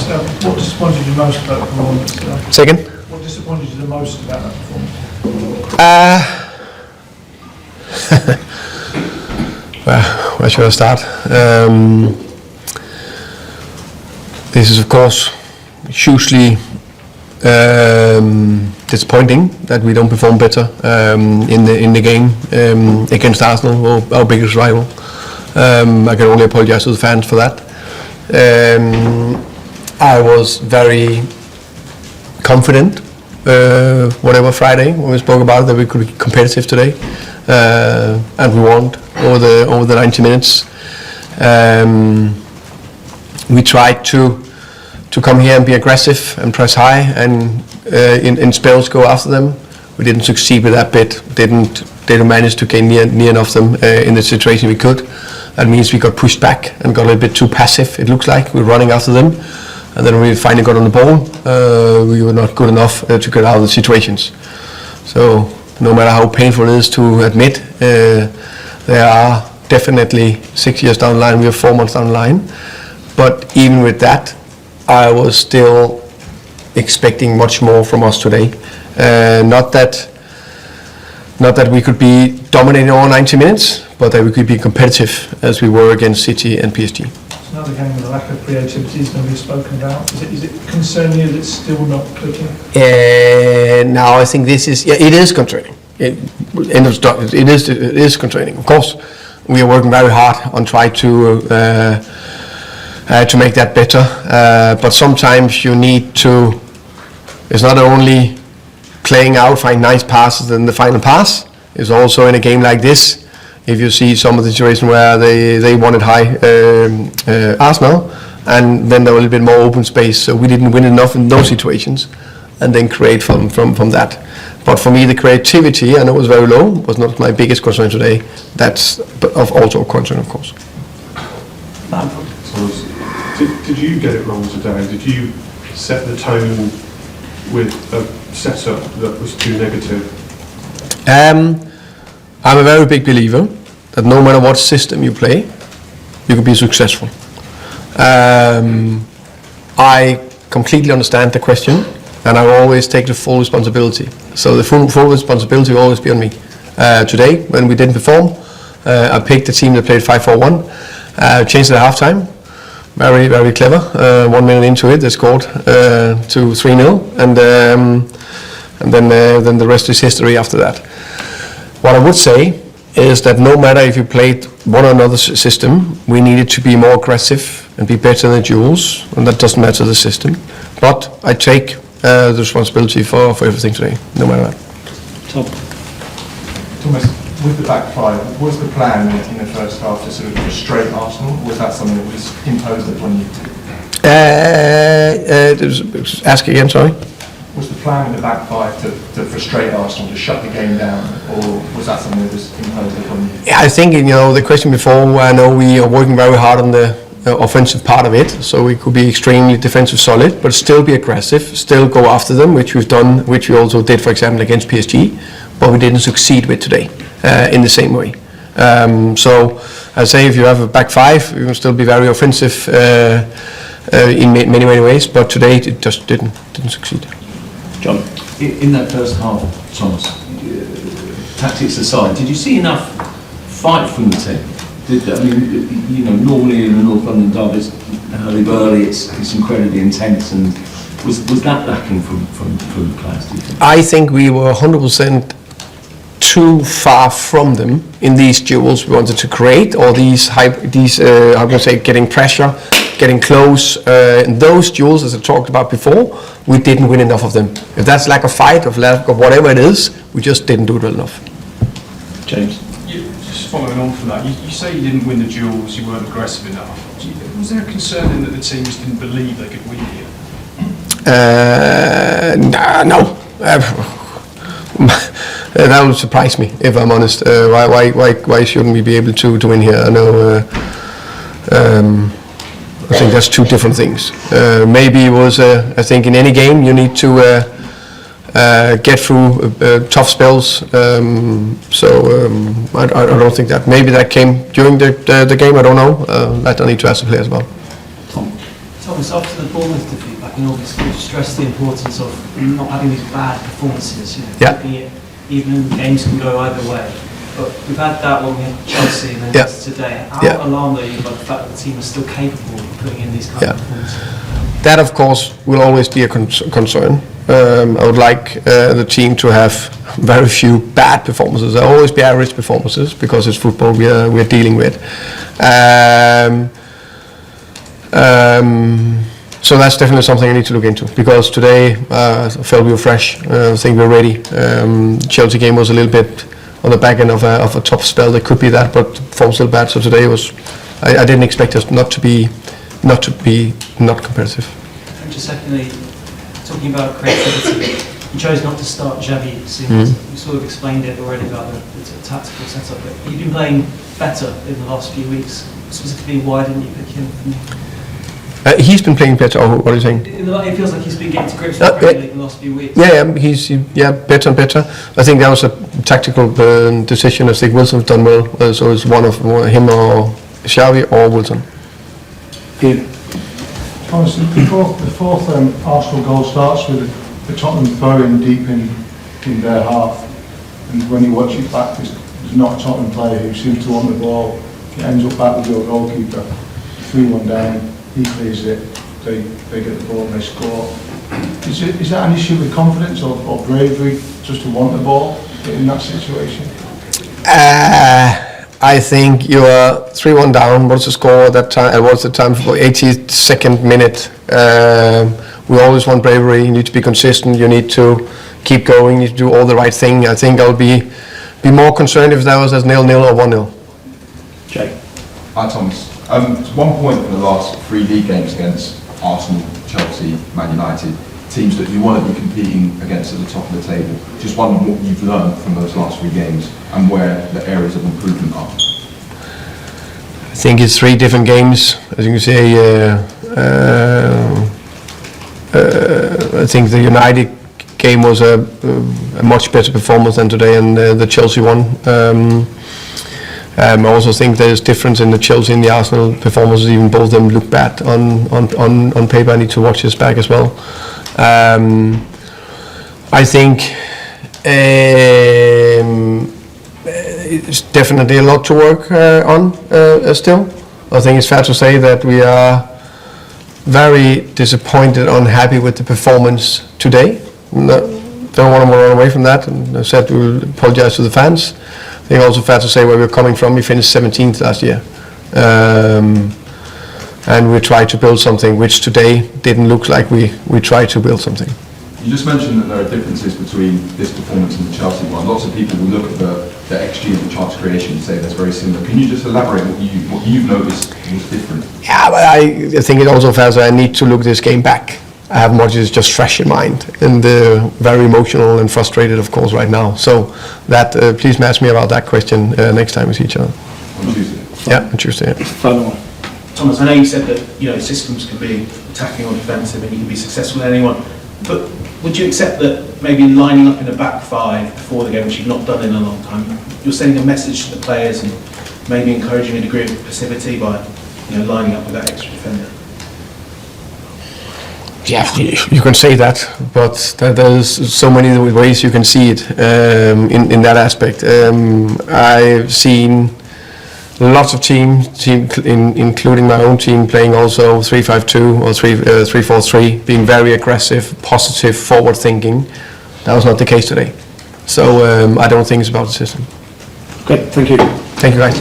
What disappointed you most about the performance? Second? What disappointed you the most about that performance? Well, where should I start? This is, of course, hugely disappointing that we don't perform better in the game against Arsenal, our biggest rival. I can only apologize to the fans for that. I was very confident, whatever Friday when we spoke about it, that we could be competitive today, and we won over the 90 minutes. We tried to come here and be aggressive and press high, and in spells go after them. We didn't succeed with that bit. Didn't manage to gain near enough them in the situation we could. That means we got pushed back and got a little bit too passive. It looks like we're running after them, and then when we finally got on the ball, we were not good enough to get out of the situations. So no matter how painful it is to admit, there are definitely 6 years down the line. We are 4 months down the line, but even with that, I was still expecting much more from us today. Not that we could be dominating all 90 minutes, but that we could be competitive as we were against City and PSG. It's another game with a lack of creativity is going to be spoken about. Is it concerning you that it's still not clicking? Now I think this is, it is concerning. It is concerning. Of course, we are working very hard on trying to make that better, but sometimes you need to, it's not only playing out, find nice passes in the final pass, it's also in a game like this, if you see some of the situation where they wanted high Arsenal, and then there was a little bit more open space, so we didn't win enough in those situations, and then create from that. But for me, the creativity, I know it was very low, was not my biggest concern today. That's also a concern, of course. Did you get it wrong today? Did you set the tone with a setup that was too negative? I'm a very big believer that no matter what system you play, you can be successful. I completely understand the question, and I always take the full responsibility. So the full responsibility will always be on me. Today, when we didn't perform, I picked a team that played 5-4-1, changed it at halftime. Very, very clever. 1 minute into it, they scored to 3-0, and then the rest is history after that. What I would say is that no matter if you played one or another system, we needed to be more aggressive and be better in the duels, and that doesn't matter the system. But I take the responsibility for everything today, no matter what. Tom. Thomas, with the back five, was the plan in the first half to sort of frustrate Arsenal, or was that something that was imposed upon you? Ask again, sorry. Was the plan in the back five to frustrate Arsenal, to shut the game down, or was that something that was imposed upon you? Yeah, I think, the question before, I know we are working very hard on the offensive part of it, so we could be extremely defensive solid, but still be aggressive, still go after them, which we've done, which we also did, for example, against PSG, but we didn't succeed with today in the same way. So I say if you have a back five, you can still be very offensive in many ways, but today it just didn't succeed. John. In that first half, Thomas, tactics aside, did you see enough fight from the team? Normally in the North London derby, it's early, it's incredibly intense, and was that lacking from the players, do you think? I think we were 100% too far from them in these duels we wanted to create, or getting pressure, getting close. In those duels, as I talked about before, we didn't win enough of them. If that's lack of fight, of lack of whatever it is, we just didn't do it well enough. James. Just following on from that, you say you didn't win the duels, you weren't aggressive enough. Was there a concern in that the team just didn't believe they could win here? No. That would surprise me, if I'm honest. Why shouldn't we be able to win here? I know. I think that's two different things. Maybe it was. I think in any game you need to get through tough spells. I don't think that. Maybe that came during the game. I don't know. That I need to ask the players about. Thomas, after the Bournemouth defeat back in August, you stressed the importance of not having these bad performances, Yeah. keeping it even, games can go either way. But we've had that when we had Chelsea and then Yeah. today. How Yeah. alarmed are you by the fact that the team is still capable of putting in these kind Yeah. of performances? That, of course, will always be a concern. I would like the team to have very few bad performances. There will always be average performances because it's football we are dealing with. So that's definitely something I need to look into because today I felt we were fresh. I think we're ready. Chelsea game was a little bit on the back end of a top spell. There could be that, but form still bad. So today was I didn't expect us not to be not competitive. And just secondly, talking about creativity, you chose not to start Xavi soon. You sort of explained it already about the tactical setup, but you've been playing better in the last few weeks. Specifically, why didn't you pick him? He's been playing better. Oh, what are you saying? It feels like he's been getting to grips with the Premier League in the last few weeks. He's better and better. I think that was a tactical decision. I think Wilson's done well, so it's one of him or Xavi or Wilson. Ian. Thomas, the fourth Arsenal goal starts with the Tottenham throwing deep in their half, and when you watch it back, there's not a Tottenham player who seems to want the ball. It ends up back with your goalkeeper, 3-1 down, he clears it, they get the ball and they score. Is that an issue with confidence or bravery, just to want the ball in that situation? I think you are 3-1 down. What's the score at that time? What's the time for 82nd minute? We always want bravery. You need to be consistent. You need to keep going. You need to do all the right thing. I think I'll be more concerned if that was as 0-0 or 1-0. Jake. Hi Thomas. At one point in the last 3 league games against Arsenal, Chelsea, Man United, teams that you want to be competing against at the top of the table, just wondering what you've learned from those last 3 games and where the areas of improvement are. I think it's 3 different games. As you can say, I think the United game was a much better performance than today, and the Chelsea one. I also think there's difference in the Chelsea and the Arsenal performances. Even both of them look bad on paper. I need to watch this back as well. I think it's definitely a lot to work on still. I think it's fair to say that we are very disappointed, unhappy with the performance today. Don't want to run away from that, and I said we'll apologize to the fans. I think also fair to say where we're coming from. We finished 17th last year, and we tried to build something which today didn't look like we tried to build something. You just mentioned that there are differences between this performance and the Chelsea one. Lots of people will look at the XG and the chance creation and say that's very similar. Can you just elaborate what you've noticed was different? Yeah, but I think it also fair to say I need to look this game back. I have much is just fresh in mind, and very emotional and frustrated, of course, right now. So that please ask me about that question next time we see each other. On Tuesday? Yeah, on Tuesday. Yeah. Final one. Thomas, I know you said that systems can be attacking or defensive and you can be successful in anyone, but would you accept that maybe lining up in a back 5 before the game, which you've not done in a long time, you're sending a message to the players and maybe encouraging a degree of passivity by lining up with that extra defender? Yeah, you can say that, but there's so many ways you can see it in that aspect. I've seen lots of teams, including my own team, playing also 3-5-2 or 3-4-3, being very aggressive, positive, forward-thinking. That was not the case today. So I don't think it's about the system. Okay, thank you. Thank you, guys.